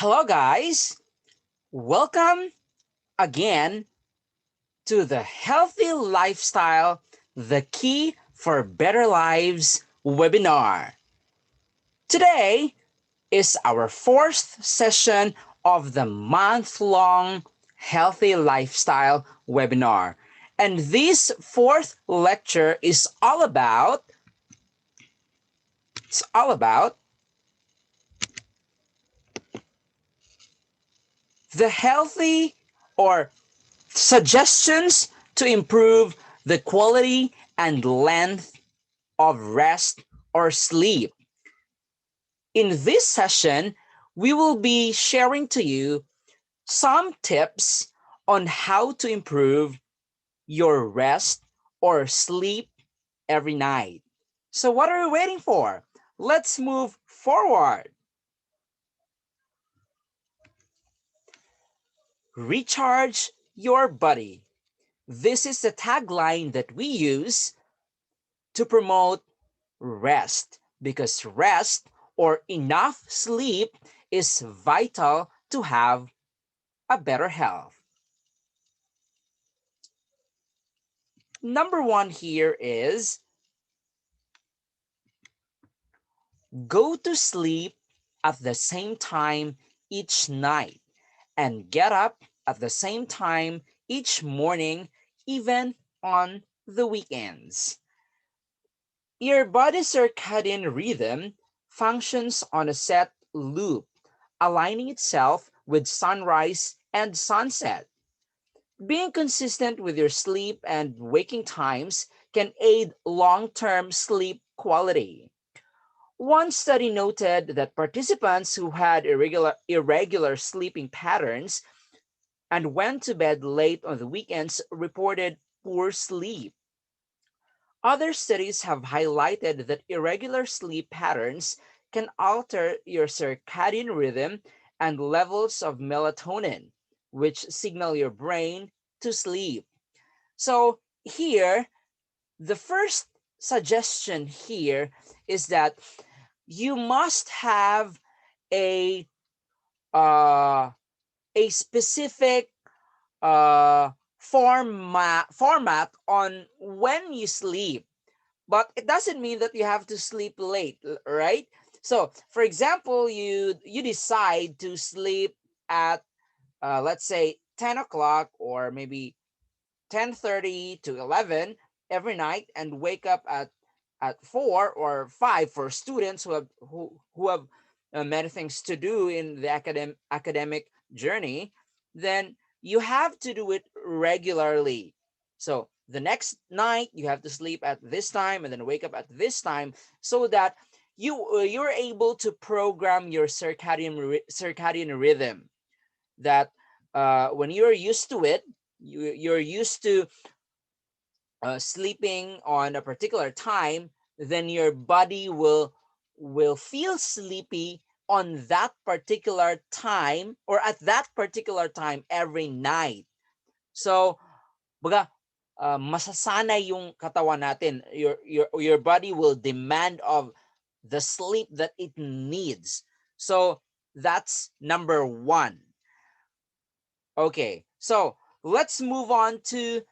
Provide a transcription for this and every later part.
Hello, guys. Welcome again to the Healthy Lifestyle, the Key for Better Lives webinar. Today is our fourth session of the month-long Healthy Lifestyle webinar. And this fourth lecture is all about the healthy or suggestions to improve the quality and length of rest or sleep. In this session, we will be sharing to you some tips on how to improve your rest or sleep every night. So what are we waiting for? Let's move forward. Recharge your body. This is the tagline that we use to promote rest, because rest or enough sleep is vital to have a better health. Number one here is go to sleep at the same time each night and get up at the same time each morning, even on the weekends. Your body's circadian rhythm functions on a set loop, aligning itself with sunrise and sunset. Being consistent with your sleep and waking times can aid long-term sleep quality. One study noted that participants who had irregular sleeping patterns and went to bed late on the weekends reported poor sleep. Other studies have highlighted that irregular sleep patterns can alter your circadian rhythm and levels of melatonin, which signal your brain to sleep. So, here, the first suggestion here is that you must have a uh, a specific format on when you sleep, but it doesn't mean that you have to sleep late, right? So for example, you decide to sleep at let's say 10 o'clock or maybe 10:30 to 11 every night, and wake up at 4 or 5 for students who have many things to do in the academic journey. Then you have to do it regularly. So the next night you have to sleep at this time and then wake up at this time, so that you're able to program your circadian rhythm, that when you're used to it, you're used to sleeping on a particular time, then your body will feel sleepy on that particular time or at that particular time every night. So, baga, masasanay yung katawan natin. Your body will demand of the sleep that it needs. So, that's number one. Okay, so let's move on to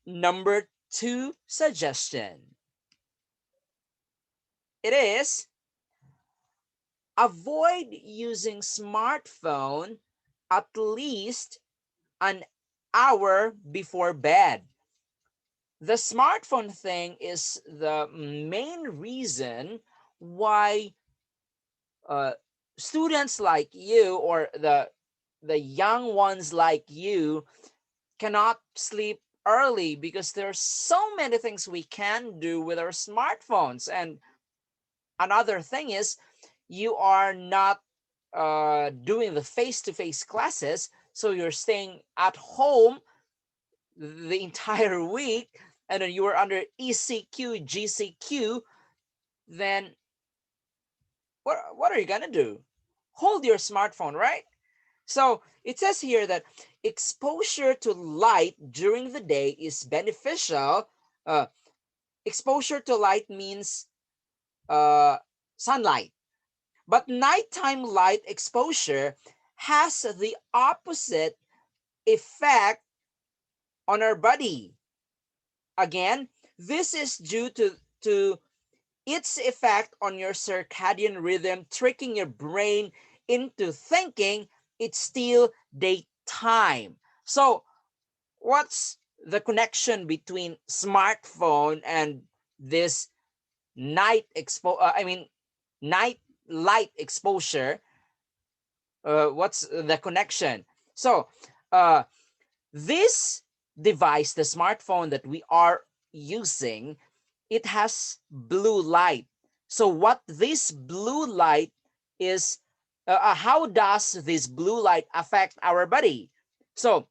number two suggestion. It is avoid using smartphone at least an hour before bed. The smartphone thing is the main reason why uh, students like you, or the young ones like you, cannot sleep early, because there's so many things we can do with our smartphones. And another thing is, you are not doing the face-to-face classes, so you're staying at home the entire week, and then you are under ECQ, GCQ. Then what are you gonna do? Hold your smartphone, right? So it says here that exposure to light during the day is beneficial. uh, Exposure to light means uh, sunlight. But nighttime light exposure has the opposite effect on our body. Again, this is due to its effect on your circadian rhythm, tricking your brain into thinking it's still daytime. So, what's the connection between smartphone and this I mean, night light exposure? What's the connection? So, uh, this device, the smartphone that we are using, it has blue light. So what this blue light is, how does this blue light affect our body? So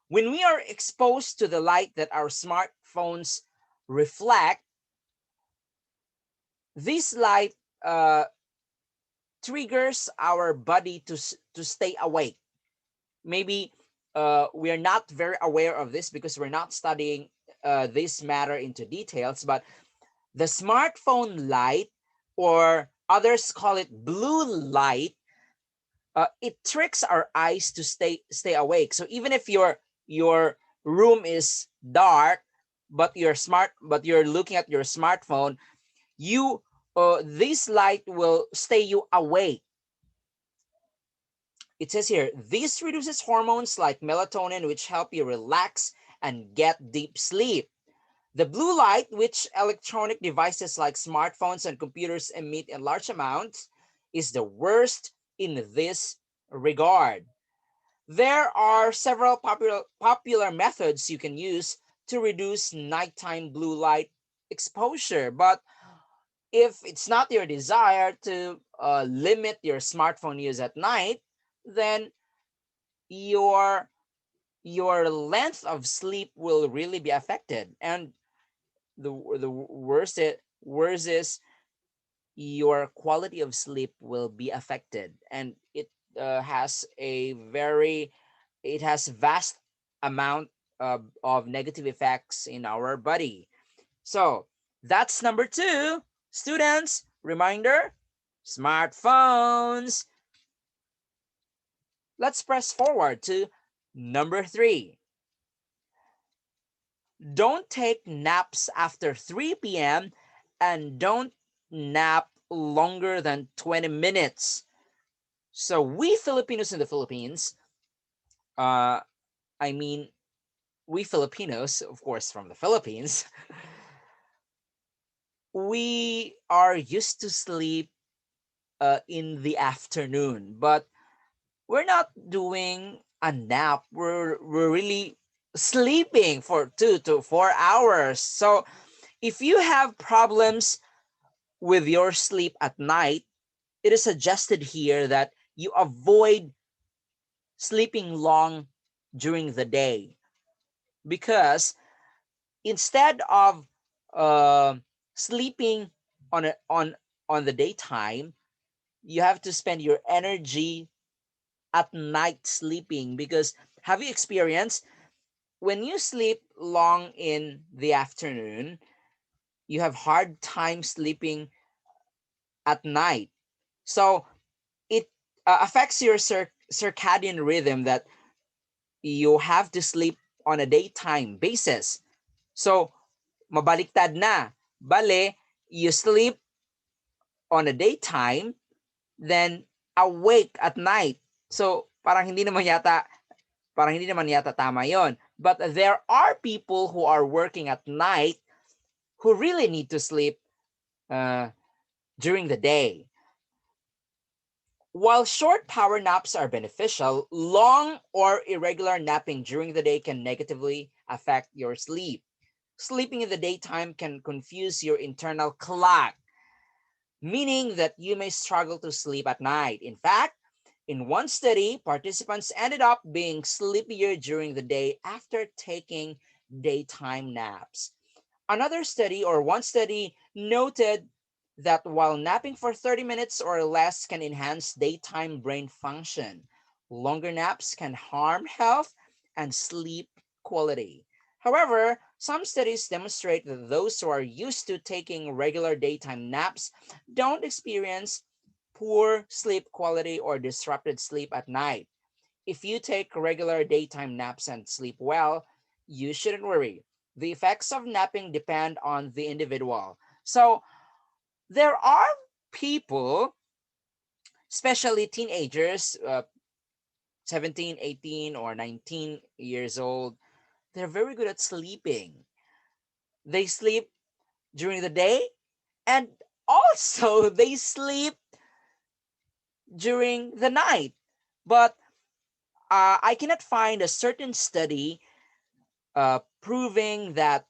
when we are exposed to the light that our smartphones reflect, this light uh, triggers our body to stay awake. Maybe we are not very aware of this because we're not studying this matter into details, but the smartphone light, or others call it blue light, it tricks our eyes to stay awake. So even if your room is dark, but you're looking at your smartphone, you this light will stay you awake. It says here, this reduces hormones like melatonin, which help you relax and get deep sleep. The blue light, which electronic devices like smartphones and computers emit in large amounts, is the worst in this regard. There are several popular methods you can use to reduce nighttime blue light exposure, but if it's not your desire to limit your smartphone use at night, then your your length of sleep will really be affected, and the worst is your quality of sleep will be affected, and has a very it has vast amount of negative effects in our body. So that's number two. Students, reminder, smartphones. Let's press forward to number three. Don't take naps after 3 p.m. and don't nap longer than 20 minutes. So we Filipinos in the Philippines, uh, I mean, we Filipinos, of course, from the Philippines, we are used to sleep in the afternoon, but we're not doing a nap. We're really sleeping for 2 to 4 hours. So if you have problems with your sleep at night, it is suggested here that you avoid sleeping long during the day, because instead of uh, sleeping on on the daytime, you have to spend your energy at night sleeping. Because have you experienced, when you sleep long in the afternoon, you have hard time sleeping at night? So it affects your circadian rhythm, that you have to sleep on a daytime basis. So mabaliktad na. Bale, you sleep on a daytime, then awake at night. So parang hindi naman yata tama 'yon. But there are people who are working at night who really need to sleep uh, during the day. While short power naps are beneficial, long or irregular napping during the day can negatively affect your sleep. Sleeping in the daytime can confuse your internal clock, meaning that you may struggle to sleep at night. In fact, in one study, participants ended up being sleepier during the day after taking daytime naps. One study noted that while napping for 30 minutes or less can enhance daytime brain function, longer naps can harm health and sleep quality. However, some studies demonstrate that those who are used to taking regular daytime naps don't experience poor sleep quality or disrupted sleep at night. If you take regular daytime naps and sleep well, you shouldn't worry. The effects of napping depend on the individual. So there are people, especially teenagers, 17, 18, or 19 years old, they're very good at sleeping. They sleep during the day, and also they sleep during the night. But I cannot find a certain study proving that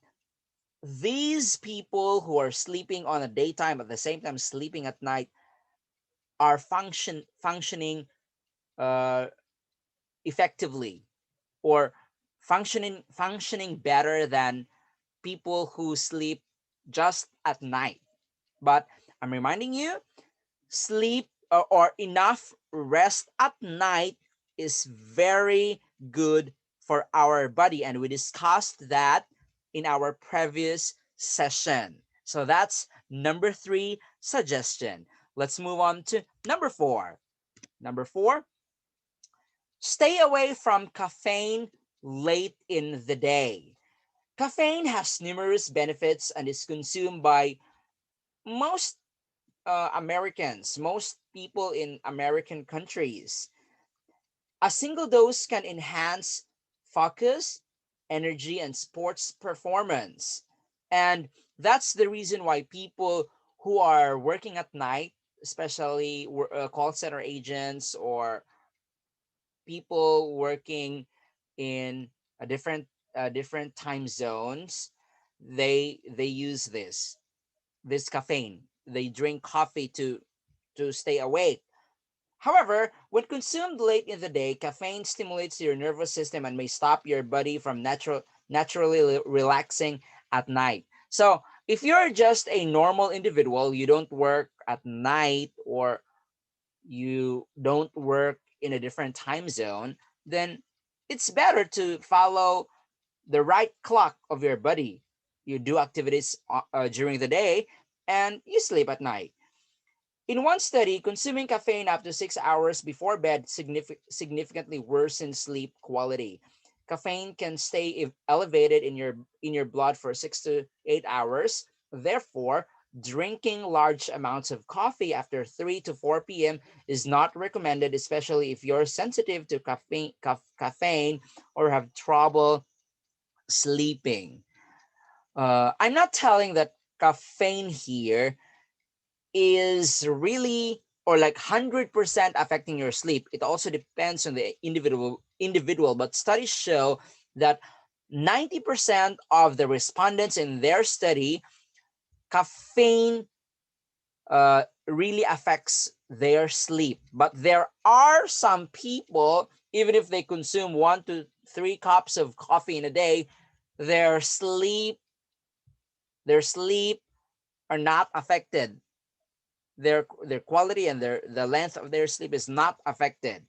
these people who are sleeping on the daytime at the same time sleeping at night are functioning uh, effectively, or functioning better than people who sleep just at night. But I'm reminding you, sleep or enough rest at night is very good for our body, and we discussed that in our previous session. So that's number 3 suggestion. Let's move on to number 4. Number 4, stay away from caffeine late in the day. Caffeine has numerous benefits and is consumed by most Americans, most people in American countries. A single dose can enhance focus, energy, and sports performance. And that's the reason why people who are working at night, especially call center agents or people working in a different time zones, they use this caffeine. They drink coffee to stay awake. However, when consumed late in the day, caffeine stimulates your nervous system and may stop your body from naturally relaxing at night. So, if you're just a normal individual, you don't work at night or you don't work in a different time zone, then it's better to follow the right clock of your body. You do activities during the day and you sleep at night. In one study, consuming caffeine up to 6 hours before bed significantly worsens sleep quality. Caffeine can stay elevated in your blood for 6 to 8 hours. Therefore, drinking large amounts of coffee after 3 to 4 p.m. is not recommended, especially if you're sensitive to caffeine or have trouble sleeping. I'm not telling that caffeine here is really or like 100% affecting your sleep. It also depends on the individual, but studies show that 90% of the respondents in their study, caffeine really affects their sleep. But there are some people, even if they consume 1 to 3 cups of coffee in a day, their sleep their sleep are not affected. Their quality and the length of their sleep is not affected.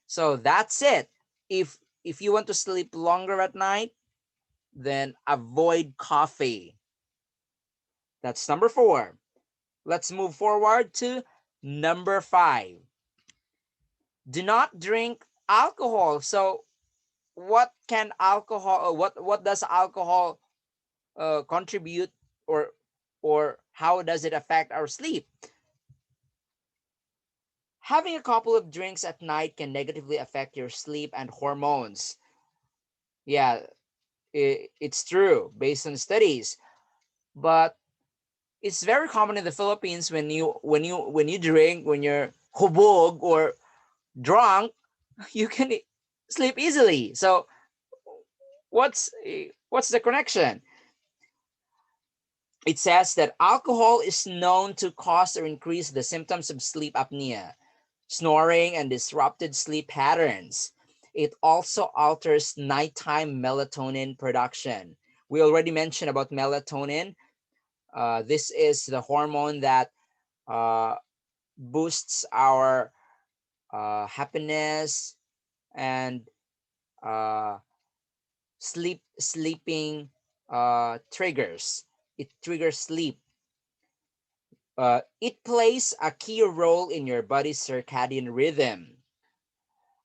So that's it. If you want to sleep longer at night, then avoid coffee. That's number 4. Let's move forward to number 5. Do not drink alcohol. So what does alcohol contribute, or how does it affect our sleep? Having a couple of drinks at night can negatively affect your sleep and hormones. Yeah, it's true based on studies, but it's very common in the Philippines when you drink, when you're hubog or drunk, you can sleep easily. So what's the connection? It says that alcohol is known to cause or increase the symptoms of sleep apnea, snoring, and disrupted sleep patterns. It also alters nighttime melatonin production. We already mentioned about melatonin. This is the hormone that uh, boosts our happiness and uh, sleeping triggers. It triggers sleep. It plays a key role in your body's circadian rhythm.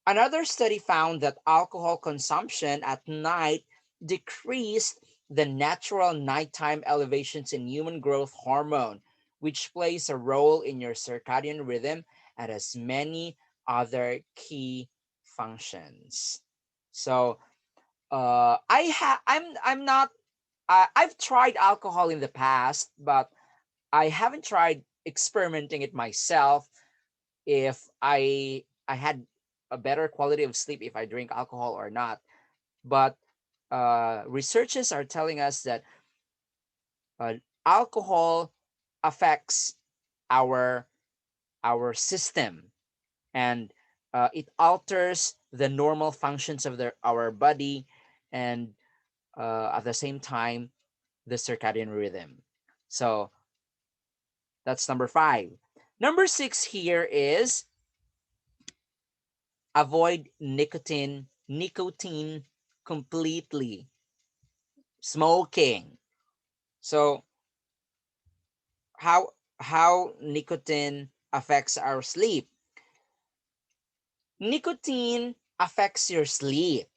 Another study found that alcohol consumption at night decreased the natural nighttime elevations in human growth hormone, which plays a role in your circadian rhythm and has many other key functions. So, I'm not. I've tried alcohol in the past, but I haven't tried experimenting it myself if I had a better quality of sleep if I drink alcohol or not. But researchers are telling us that uh, alcohol affects our our system, and it alters the normal functions of our body, and at the same time the circadian rhythm. So that's number five. Number six here is avoid nicotine completely. Smoking. So how nicotine affects our sleep? Nicotine affects your sleep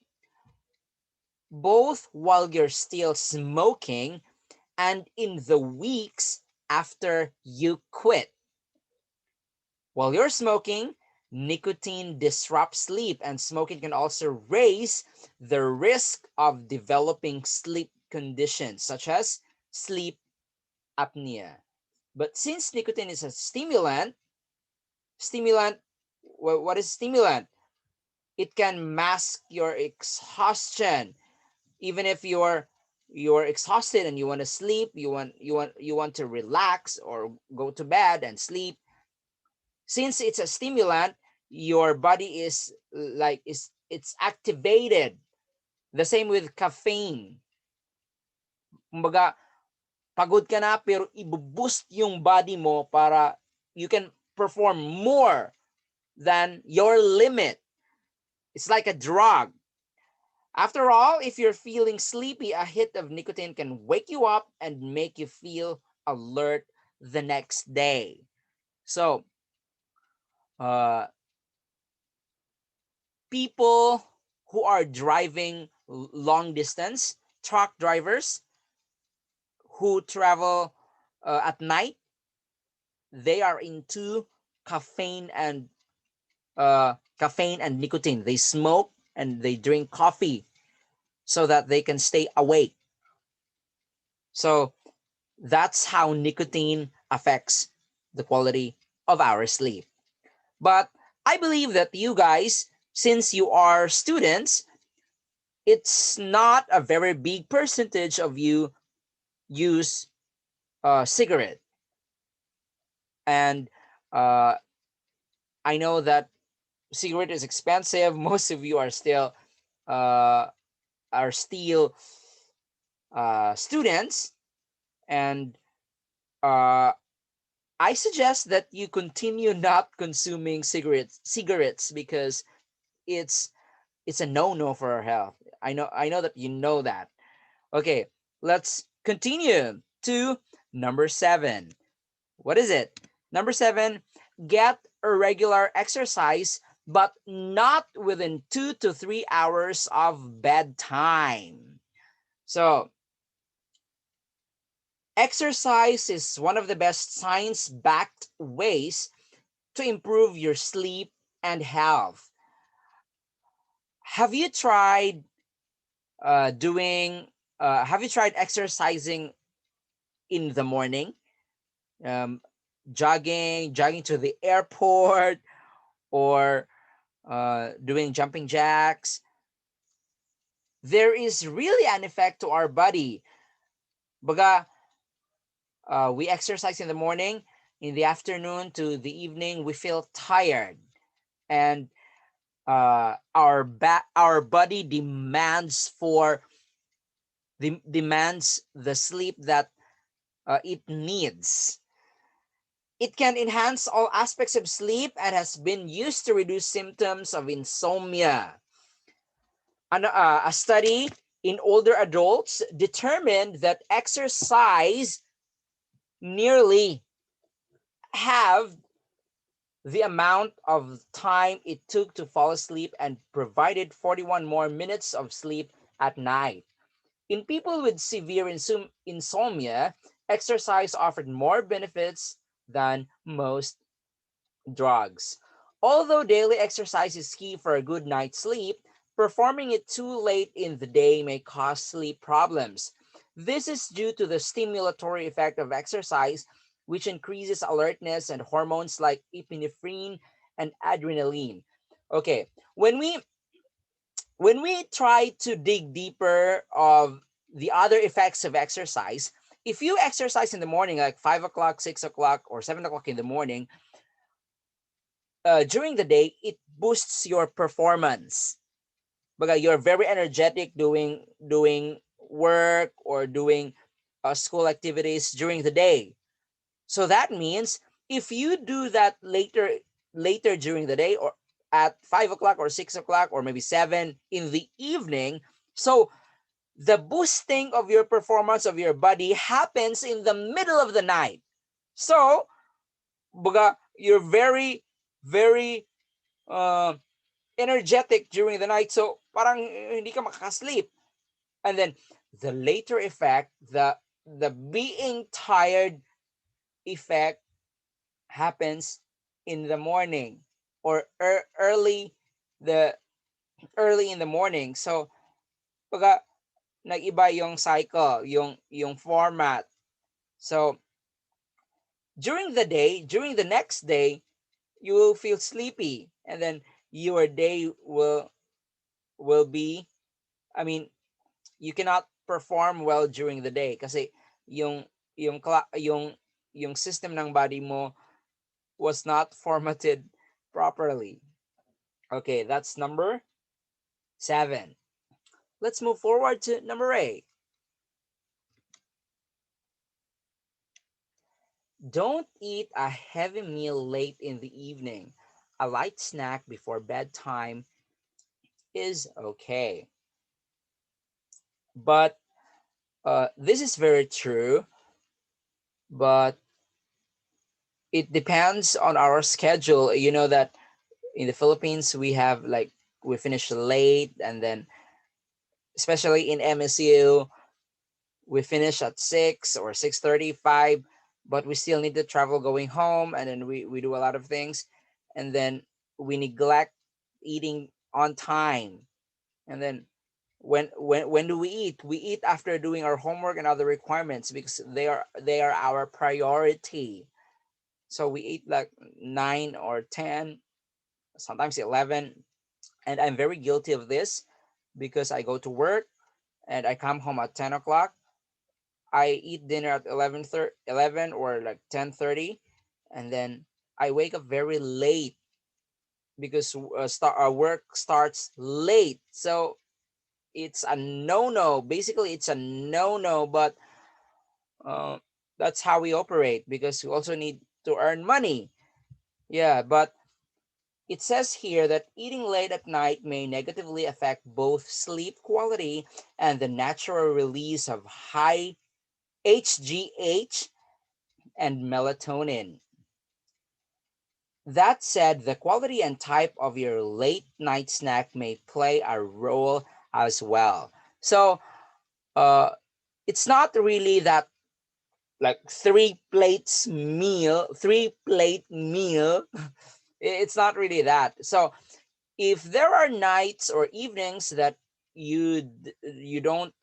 both while you're still smoking and in the weeks after you quit. While you're smoking, nicotine disrupts sleep, and smoking can also raise the risk of developing sleep conditions such as sleep apnea. But since nicotine is a stimulant, what is stimulant? It can mask your exhaustion. Even if you're exhausted and you want to sleep, you want to relax or go to bed and sleep, since it's a stimulant, your body is like is it's activated. The same with caffeine. Kumbaga, pagod ka na pero i-boost yung body mo para you can perform more than your limit. It's like a drug. After all, if you're feeling sleepy, a hit of nicotine can wake you up and make you feel alert the next day. So, uh, people who are driving long distance, truck drivers who travel at night, they are into caffeine and caffeine and nicotine. They smoke and they drink coffee so that they can stay awake. So that's how nicotine affects the quality of our sleep. But I believe that you guys, since you are students, it's not a very big percentage of you use cigarette. And uh, I know that cigarette is expensive. Most of you uh, are still students, and uh, I suggest that you continue not consuming cigarettes because it's it's a no-no for our health. I know that you know that. Okay, let's continue to number 7. What is it? Number 7, get a regular exercise but not within 2 to 3 hours of bedtime. So, exercise is one of the best science-backed ways to improve your sleep and health. Have you tried doing have you tried exercising in the morning, um, jogging to the airport, or doing jumping jacks? There is really an effect to our body. Baga, we exercise in the morning, in the afternoon to the evening, we feel tired, and our body demands the sleep that it needs. It can enhance all aspects of sleep and has been used to reduce symptoms of insomnia. A study in older adults determined that exercise nearly have the amount of time it took to fall asleep and provided 41 more minutes of sleep at night. In people with severe insomnia, exercise offered more benefits than most drugs. Although daily exercise is key for a good night's sleep, performing it too late in the day may cause sleep problems. This is due to the stimulatory effect of exercise, which increases alertness and hormones like epinephrine and adrenaline. Okay, when we try to dig deeper of the other effects of exercise, if you exercise in the morning, like 5 o'clock, 6 o'clock, or 7 o'clock in the morning, during the day, it boosts your performance. Because you're very energetic doing work or doing school activities during the day. So that means if you do that later during the day, or at 5 o'clock or 6 o'clock or maybe 7 in the evening, so the boosting of your performance of your body happens in the middle of the night. So baga, you're very uh, energetic during the night. So parang hindi ka makakasleep. And then the later effect, the being tired effect happens in the morning or the early in the morning. So pag nag-iba yung cycle, yung format. So during the next day, you will feel sleepy, and then your day will be, I mean, you cannot perform well during the day kasi yung yung system ng body mo was not formatted properly. Okay, that's number 7. Let's move forward to number 8. Don't eat a heavy meal late in the evening. A light snack before bedtime is okay. But this is very true, but it depends on our schedule. You know that in the Philippines, we have like we finish late, and then especially in MSU, we finish at 6 or 6:35, but we still need to travel going home, and then we do a lot of things, and then we neglect eating on time. And then when do we eat? We eat after doing our homework and other requirements because they are our priority. So we eat like 9 or 10, sometimes 11, and I'm very guilty of this because I go to work and I come home at 10 o'clock. I eat dinner at 11 or like 10:30, and then I wake up very late because our work starts late. So it's a no-no. Basically, it's a no-no, but uh, that's how we operate because we also need to earn money. Yeah, but it says here that eating late at night may negatively affect both sleep quality and the natural release of high HGH and melatonin. That said, the quality and type of your late night snack may play a role as well. So, uh, it's not really that like three plate meal. It's not really that. So, if there are nights or evenings that you don't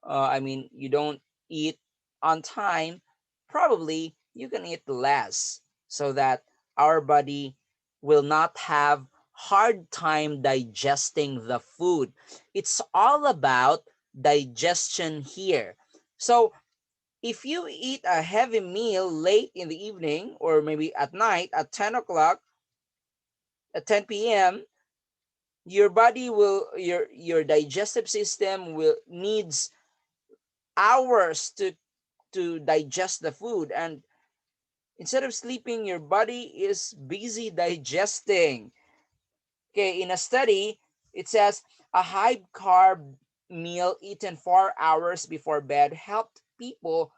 you don't eat on time, probably you can eat less so that our body will not have hard time digesting the food. It's all about digestion here. So if you eat a heavy meal late in the evening or maybe at night at 10 o'clock, at 10 p.m., your digestive system will needs hours to digest the food, and instead of sleeping your body is busy digesting. Okay, in a study it says a high carb meal eaten 4 hours before bed helped people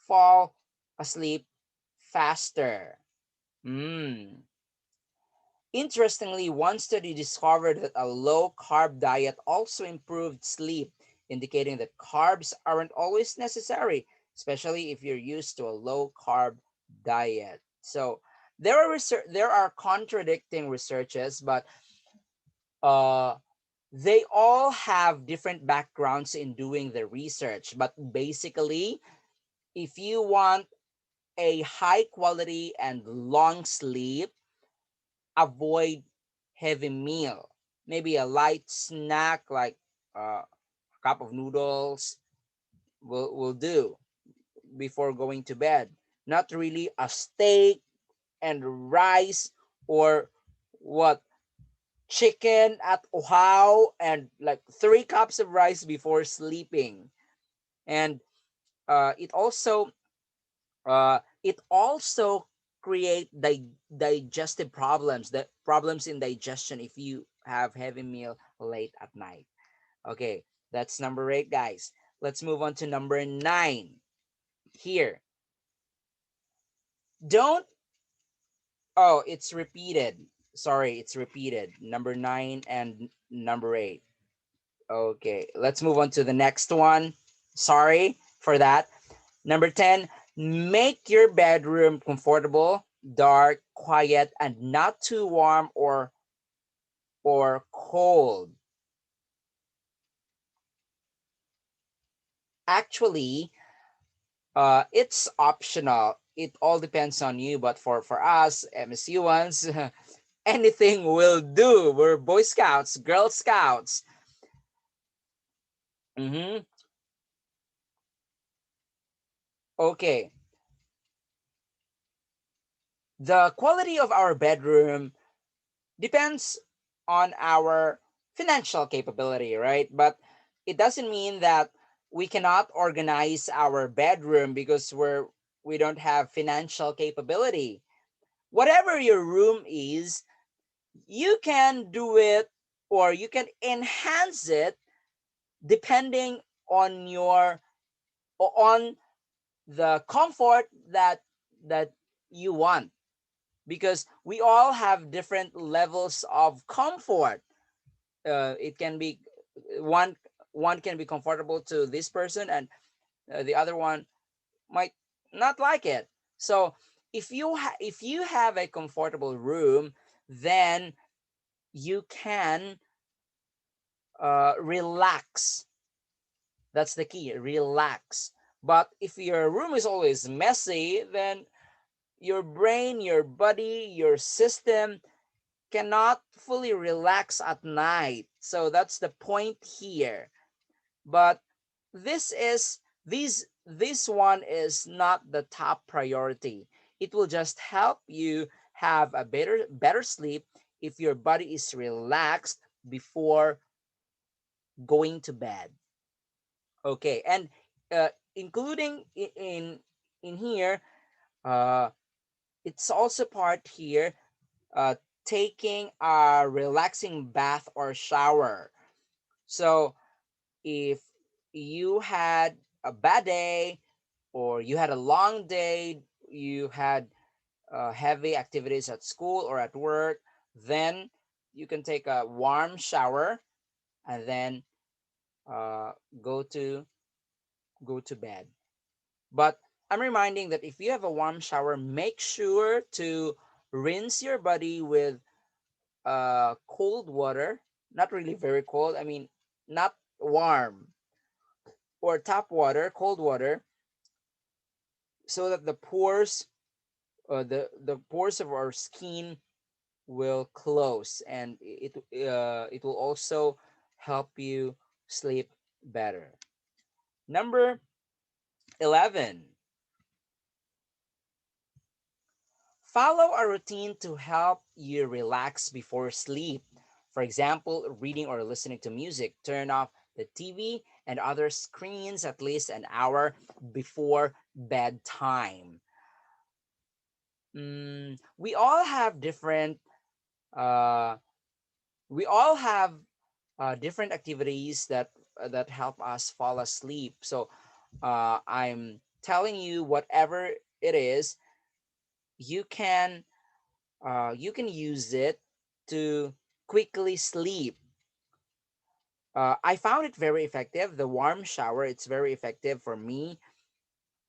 fall asleep faster. Mm. Interestingly, one study discovered that a low carb diet also improved sleep, indicating that carbs aren't always necessary, especially if you're used to a low carb diet. So there are contradicting researches, but uh, they all have different backgrounds in doing the research. But basically, if you want a high quality and long sleep, avoid heavy meal. Maybe a light snack like a cup of noodles will do before going to bed. Not really a steak and rice, or what, chicken at uhaw and like 3 cups of rice before sleeping. And it also it also create digestive problems, the problems in digestion if you have heavy meal late at night. Okay, that's number 8, guys. Let's move on to number 9 here. Don't, oh, it's repeated. Sorry, it's repeated. Number 9 and number 8. Okay, let's move on to the next one. Sorry for that. Number 10, make your bedroom comfortable, dark, quiet, and not too warm or cold. Actually, it's optional. It all depends on you, but for us MSU ones, anything will do. We're Boy Scouts, Girl Scouts. Mm-hmm. Okay, the quality of our bedroom depends on our financial capability, right? But it doesn't mean that we cannot organize our bedroom because we don't have financial capability. Whatever your room is, you can do it or you can enhance it depending on your on the comfort that you want, because we all have different levels of comfort. It can be one one can be comfortable to this person, and the other one might not like it. So if you have a comfortable room, then you can relax. That's the key, relax. But if your room is always messy, then your brain, your body, your system cannot fully relax at night. So that's the point here. But this one is not the top priority. It will just help you have a better sleep if your body is relaxed before going to bed. Okay, and including in here, uh, it's also part here, uh, taking a relaxing bath or shower. So if you had a bad day or you had a long day, you had heavy activities at school or at work, then you can take a warm shower and then uh, go to go to bed. But I'm reminding that if you have a warm shower, make sure to rinse your body with cold water, not really very cold. I mean, not warm, or tap water, cold water, so that the pores, the pores of our skin will close, and it will also help you sleep better. Number 11, follow a routine to help you relax before sleep. For example, reading or listening to music. Turn off the TV and other screens at least an hour before bedtime. We all have different uh, we all have different activities that help us fall asleep. So I'm telling you, whatever it is, you can. You can use it to quickly sleep. I found it very effective. The warm shower, it's very effective for me.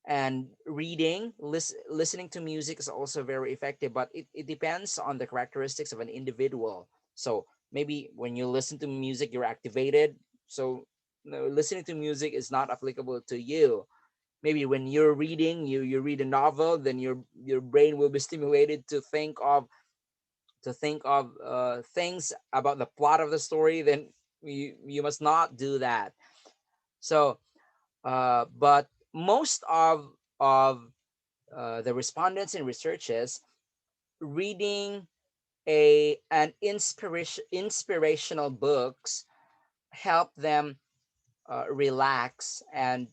And reading, listening to music is also very effective, but it depends on the characteristics of an individual. So maybe when you listen to music, you're activated. So no, listening to music is not applicable to you. Maybe when you're reading, you read a novel, then your brain will be stimulated to think of things about the plot of the story. Then you must not do that. So but most of the respondents in researches, reading a an inspirational books help them relax and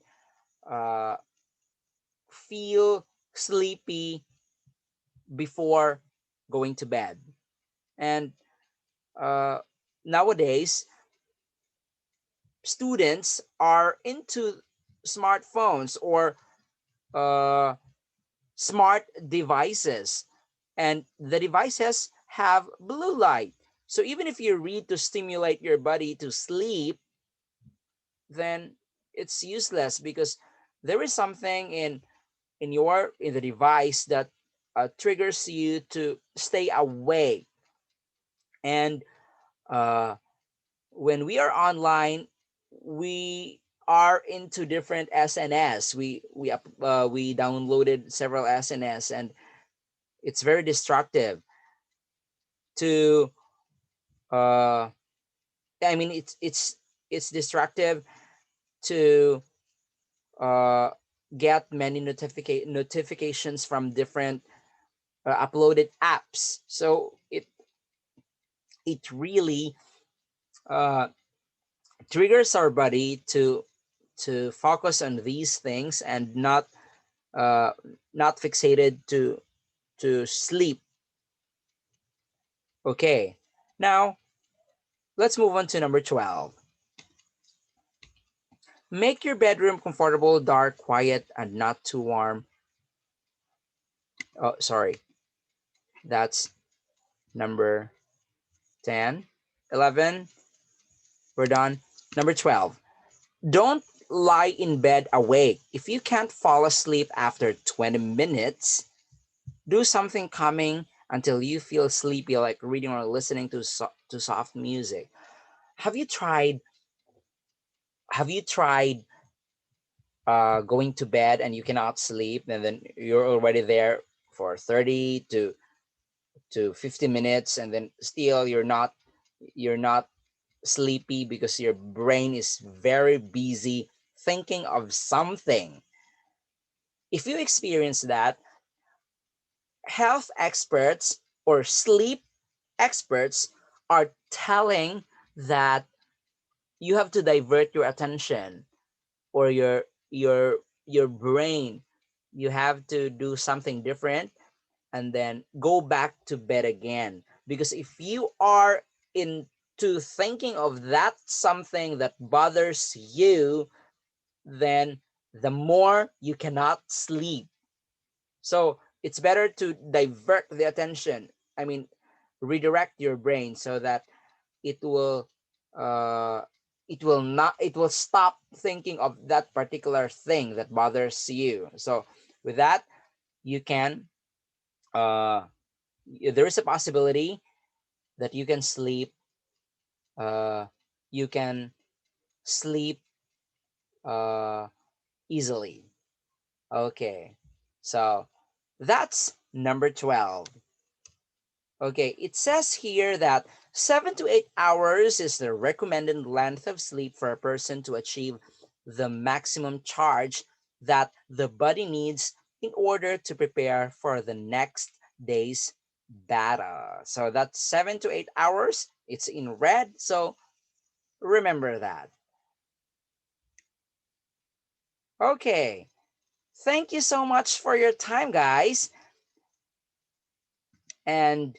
uh, feel sleepy before going to bed. And uh, nowadays, students are into smartphones or uh, smart devices, and the devices have blue light. So even if you read to stimulate your body to sleep, then it's useless because there is something in the device that triggers you to stay awake. And uh, when we are online, we are into different SNS. We downloaded several SNS, and it's very destructive to uh I mean it's destructive to uh get many notifications from different uploaded apps. So it really uh triggers our body to focus on these things and uh not fixated to sleep. Okay, now let's move on to number 12. Make your bedroom comfortable, dark, quiet, and not too warm. Oh, sorry. That's number 10. 11. We're done. Number 12. Don't lie in bed awake. If you can't fall asleep after 20 minutes, do something calming until you feel sleepy, like reading or listening to soft music. Have you tried have you tried going to bed and you cannot sleep, and then you're already there for 30 to 50 minutes, and then still you're not sleepy because your brain is very busy thinking of something. If you experience that, health experts or sleep experts are telling that you have to divert your attention, or your brain, you have to do something different and then go back to bed again. Because if you are into thinking of that something that bothers you, then the more you cannot sleep. So it's better to divert the attention. I mean, redirect your brain so that it will uh it will stop thinking of that particular thing that bothers you. So with that, you can uh there is a possibility that uh you can sleep uh easily. Okay, so that's number 12. Okay, it says here that 7 to 8 hours is the recommended length of sleep for a person to achieve the maximum charge that the body needs in order to prepare for the next day's battle. So that's 7 to 8 hours. It's in red, so remember that. Okay, thank you so much for your time, guys. And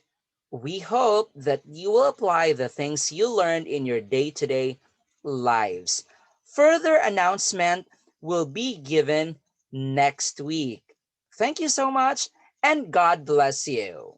we hope that you will apply the things you learned in your day to day lives. Further announcement will be given next week. Thank you so much, and God bless you.